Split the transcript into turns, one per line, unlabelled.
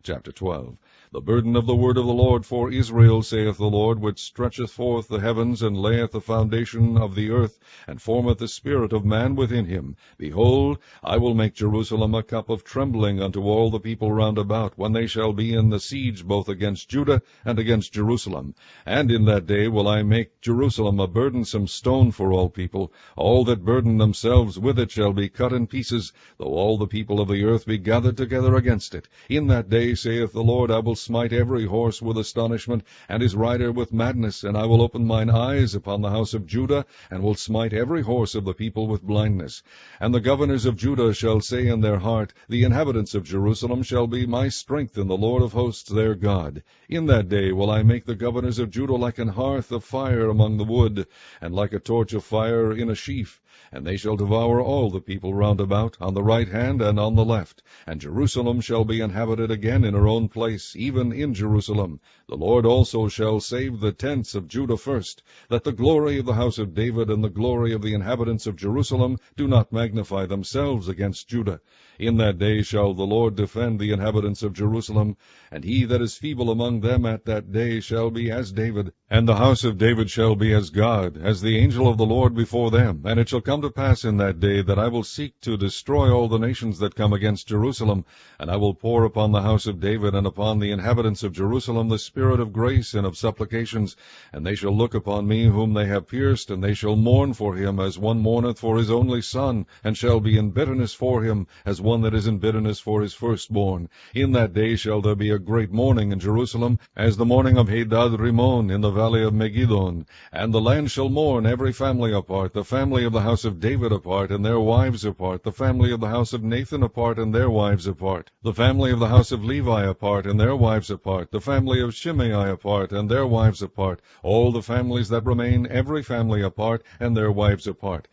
Chapter 12. The burden of the word of the Lord for Israel, saith the Lord, which stretcheth forth the heavens, and layeth the foundation of the earth, and formeth the spirit of man within him. Behold, I will make Jerusalem a cup of trembling unto all the people round about, when they shall be in the siege both against Judah and against Jerusalem. And in that day will I make Jerusalem a burdensome stone for all people. All that burden themselves with it shall be cut in pieces, though all the people of the earth be gathered together against it. In that day, saith the Lord, I will smite every horse with astonishment, and his rider with madness, and I will open mine eyes upon the house of Judah, and will smite every horse of the people with blindness. And the governors of Judah shall say in their heart, The inhabitants of Jerusalem shall be my strength in the Lord of hosts their God. In that day will I make the governors of Judah like an hearth of fire among the wood, and like a torch of fire in a sheaf. And they shall devour all the people round about, on the right hand and on the left. And Jerusalem shall be inhabited again in her own place, even in Jerusalem. The Lord also shall save the tents of Judah first, that the glory of the house of David and the glory of the inhabitants of Jerusalem do not magnify themselves against Judah. In that day shall the Lord defend the inhabitants of Jerusalem, and he that is feeble among them at that day shall be as David, and the house of David shall be as God, as the angel of the Lord before them. And it shall come to pass in that day that I will seek to destroy all the nations that come against Jerusalem, and I will pour upon the house of David and upon the inhabitants of Jerusalem the spirit of grace and of supplications, and they shall look upon me whom they have pierced, and they shall mourn for him as one mourneth for his only son, and shall be in bitterness for him as one that is in bitterness for his firstborn. In that day shall there be a great mourning in Jerusalem, as the mourning of Hadad Rimmon in the valley of Megiddon. And the land shall mourn, every family apart, the family of the house of David apart, and their wives apart, the family of the house of Nathan apart, and their wives apart, the family of the house of Levi apart, and their wives apart, the family of Shimei apart, and their wives apart, all the families that remain, every family apart, and their wives apart.